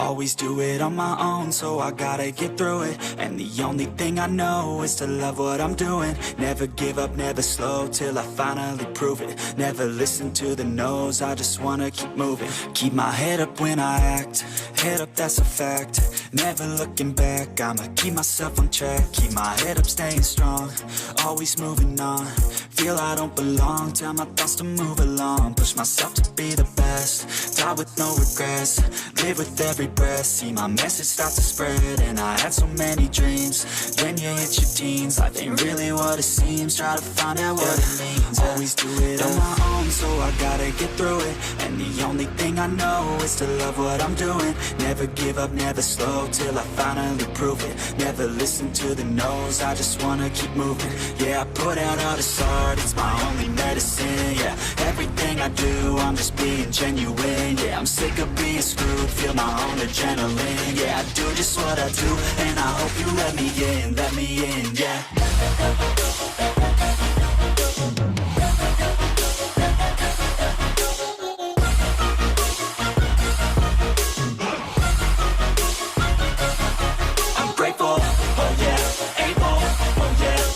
always do it on my own, so I gotta get through it. And the only thing I know is to love what I'm doing. Never give up, never slow, till I finally prove it. Never listen to the no's, I just wanna keep moving. Keep my head up when I act, head up, that's a fact. Never looking back, I'ma keep myself on track. Keep my head up, staying strong, always moving on. Feel I don't belong, tell my thoughts to move along. Push myself to be the best, die with no regrets. Live with every breath, see my message start to spread. And I had so many dreams, then you hit your teens. Life ain't really what it seems, try to find out what it means. Always do it on my own, so I gotta get through it. And the only thing I know is to love what I'm doing. Never give up, never slow, till I finally prove it. Never listen to the no's, I just wanna keep moving. Yeah, I put out all this art, it's my only medicine. Yeah, everything I do, I'm just being genuine. Yeah, I'm sick of being screwed, feel my own adrenaline. Yeah, I do just what I do, and I hope you let me in, yeah.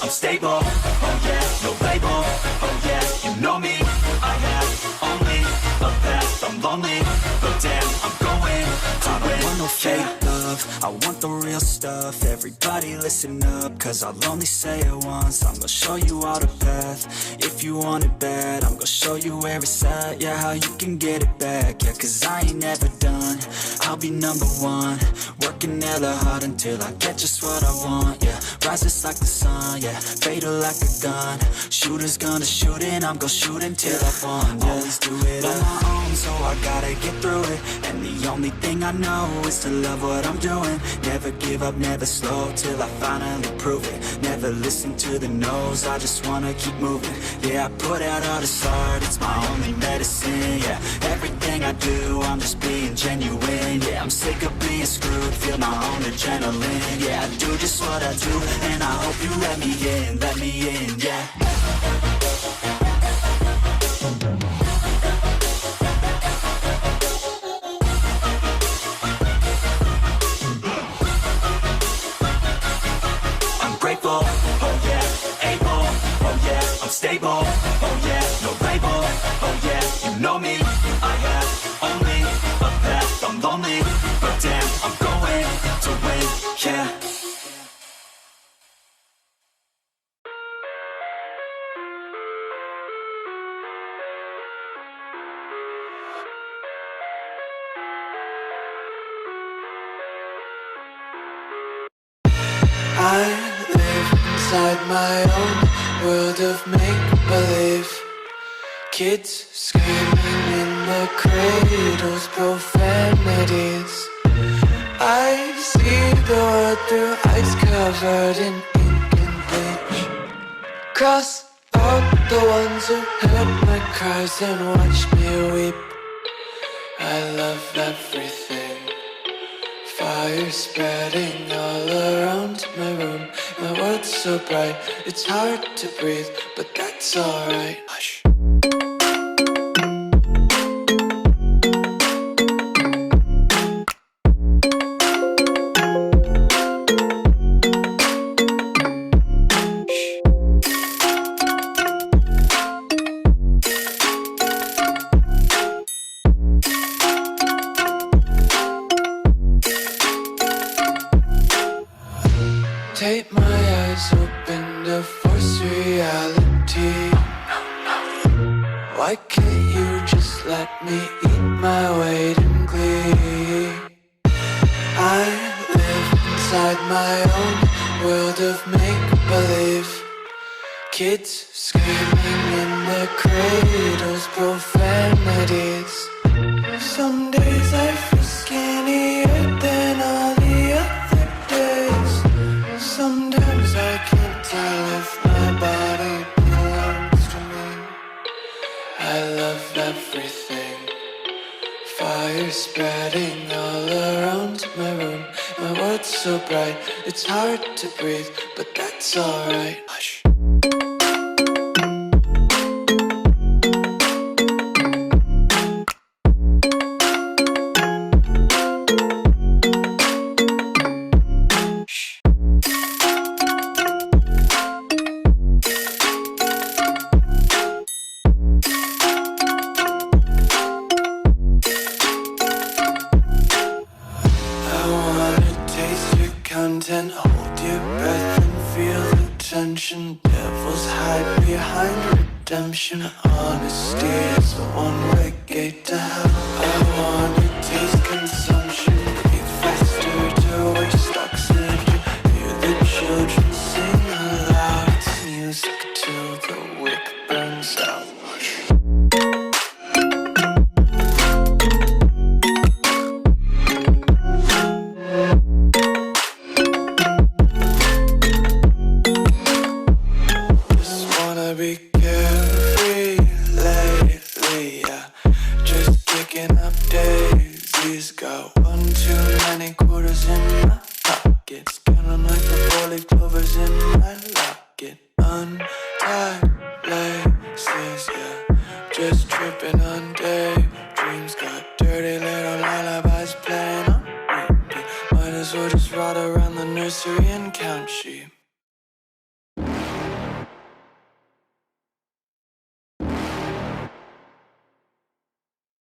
Stable, oh yeah, no label, oh yeah, you know me. I have only a path, I'm lonely, but damn, I'm going to win. I don't want no fake love, I want the real stuff. Everybody listen up, cause I'll only say it once. I'm gonna show you all the path, if you want it bad. I'm gonna show you where it's at, yeah, how you can get it back. Yeah, cause I ain't never done, I'll be number one. Working hella hard until I get just what I want, yeah. Rises like the sun, yeah, fatal like a gun. Shooter's gonna shoot and I'm gonna shoot until I won, yeah. Always do it on my own, so I gotta get through it. And the only thing I know is to love what I'm doing. Never give up, never slow, till I finally prove it. Never listen to the no's, I just wanna keep moving. Yeah, I put out all this art, it's my only medicine. Yeah, everything I do, I'm just being genuine. Yeah, I'm sick of being screwed, feel my own adrenaline. Yeah, I do just what I do, and I hope you let me in, yeah. I'm grateful, oh yeah, able, oh yeah, I'm stable, oh yeah, no label, oh yeah, you know me. I have only a path, I'm lonely, but damn, I'm going to win, yeah. I live inside my own world of make-believe. Kids screaming in the cradles, profanities. I see the world through eyes covered in ink and bleach. Cross out the ones who heard my cries and watched me weep. I love everything. Fire spreading all around my room. My world's so bright, it's hard to breathe, but that's alright. Hush. Take my eyes open to force reality. Why can't you just let me eat my weight in glee? I live inside my own world of make-believe. Kids screaming in the cradles, profanities. Some days I feel skinnier than all the other days. Sometimes I can't tell if my body belongs to me. I love everything. Fire spreading all around my room. My world's so bright, it's hard to breathe, but that's alright. Hush. attention. Devils hide behind redemption. Honesty is the one-way gate to hell. I wanna taste consumption. Breathe faster to waste oxygen. Hear the children sing aloud. It's music till the wick burns out.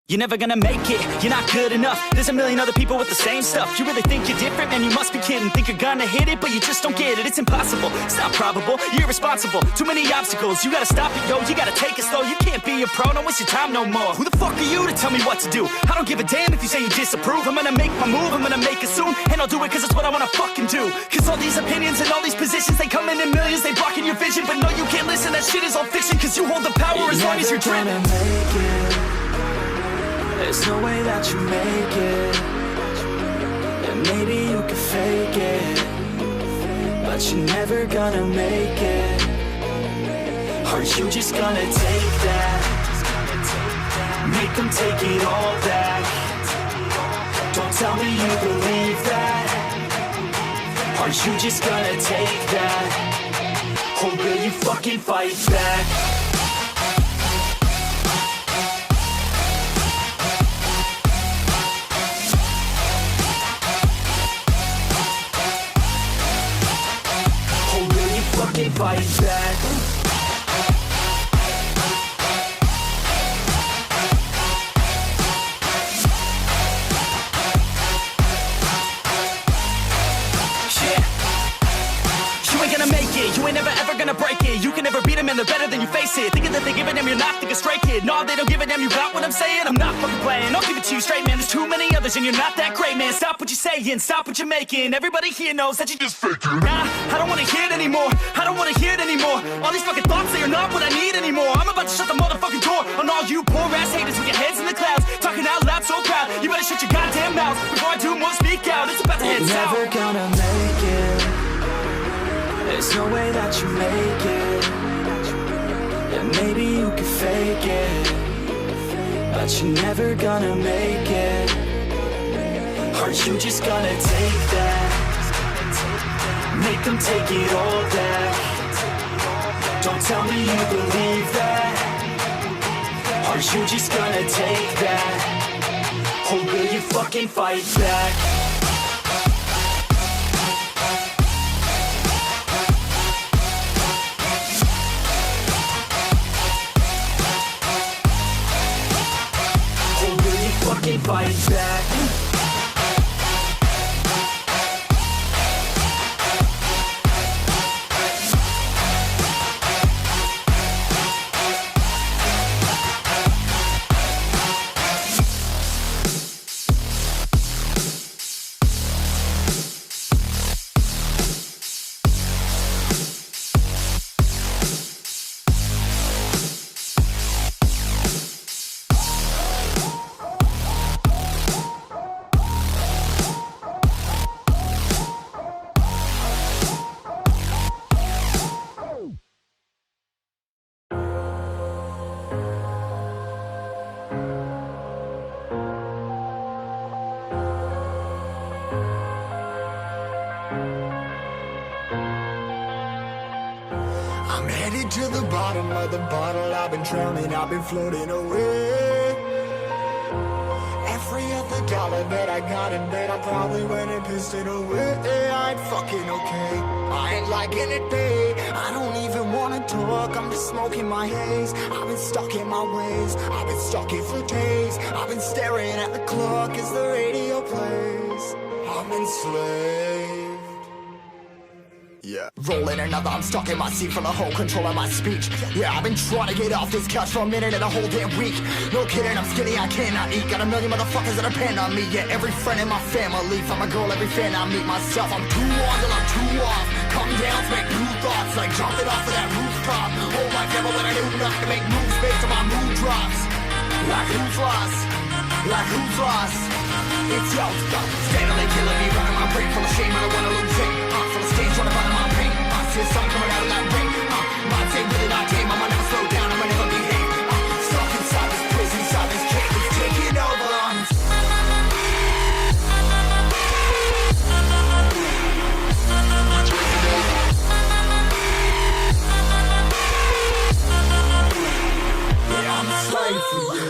You're never gonna make it, you're not good enough. There's a million other people with the same stuff. You really think you're different? Man, you must be kidding. Think you're gonna hit it, but you just don't get it. It's impossible, it's not probable, you're irresponsible. Too many obstacles, you gotta stop it, yo. You gotta take it slow, you can't be a pro. Don't waste your time no more. Who the fuck are you to tell me what to do? I don't give a damn if you say you disapprove. I'm gonna make my move, I'm gonna make it soon. And I'll do it cause it's what I wanna fucking do. Cause all these opinions and all these positions, they come in millions, they blocking your vision. But no, you can't listen, that shit is all fiction. Cause you hold the power as long as you're dreaming. There's no way that you make it. And maybe you can fake it, but you're never gonna make it. Are you just gonna take that? Make them take it all back. Don't tell me you believe that. Are you just gonna take that? Or will you fucking fight back? Fight back. You ain't gonna make it, you ain't never ever gonna break it. You can never beat them and they're better than you face it. Thinking that they give a damn, you're not, think a straight kid. No, they don't give a damn, you got what I'm saying? I'm not fucking playing, I'll give it to you straight, man. There's too many others and you're not that great, man. Stop what you're saying, stop what you're making. Everybody here knows that you just faking. Nah, I don't wanna hear it anymore, I don't wanna hear it anymore. All these fucking thoughts, they are not what I need anymore. I'm about to shut the motherfucking door on all you poor ass haters with your heads in the clouds, talking out loud so proud. You better shut your goddamn mouth before I do more speak out. It's about to head south. Never gonna make it. There's no way that you make it. And maybe you can fake it, but you're never gonna make it. Are you just gonna take that? Make them take it all back. Don't tell me you believe that. Are you just gonna take that? Or will you fucking fight back? Fight back. I'm headed to the bottom of the bottle. I've been drowning, I've been floating away. Every other dollar that I got in bed, I probably went and pissed it away. I ain't fucking okay, I ain't liking it, babe. I don't even wanna talk, I'm just smoking my haze. I've been stuck in my ways, I've been stuck here for days. I've been staring at the clock as the radio plays. I'm enslaved. Yeah. Rolling another, I'm stuck in my seat for the whole control of my speech. Yeah, I've been trying to get off this couch for a minute and a whole damn week. No kidding, I'm skinny, I cannot eat. Got a million motherfuckers that depend on me. Yeah, every friend in my family. From a girl, every fan I meet myself. I'm too on till I'm too off. Come down to make new thoughts, like jumping off of that rooftop. Whole life never when I knew not to make moves based on my mood drops. Like who's lost? Like who's lost? It's yo, steadily killing me, running my brain full of shame. I don't wanna lose it. Full of stage, trying to find my pain. See the sun coming out of that rain. Mind saying really not tame. I'ma never slow down. I'ma never behave. Stuck inside this prison, inside this cage. It's taking over. Yeah, I'm a slave for you.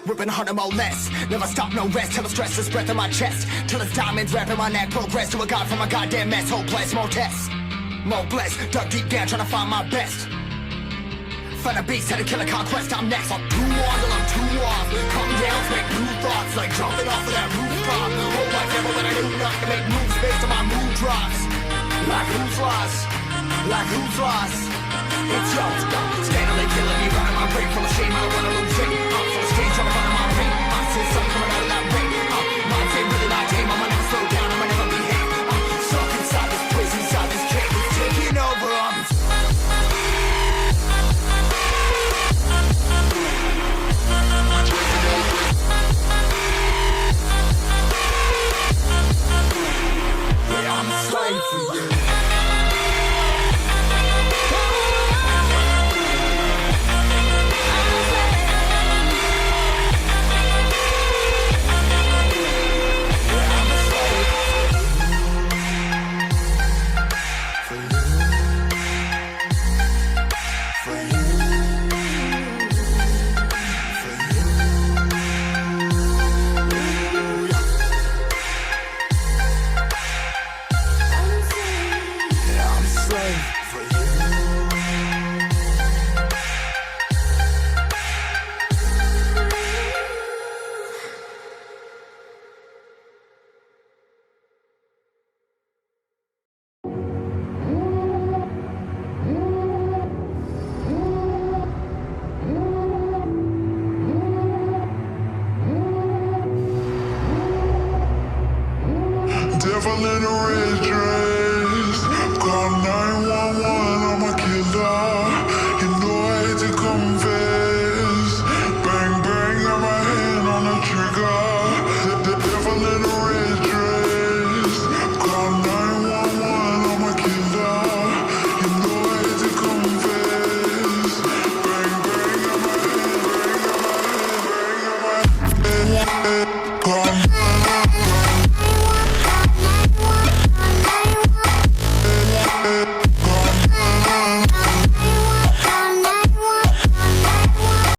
Ripping harder, more less. Never stop, no rest. Till the stress is breath in my chest. Till it's diamonds wrapping my neck. Progress to a god from a goddamn mess. Hopeless, more tests. More blessed. Dug deep down, trying to find my best. Find a beast, had to kill a conquest. I'm next. I'm too on till I'm too off. Come down to make new thoughts. Like jumping off of that rooftop. Whole life never when I knew not to make moves based on my mood drops. Like who's lost? Like who's lost? It's yours.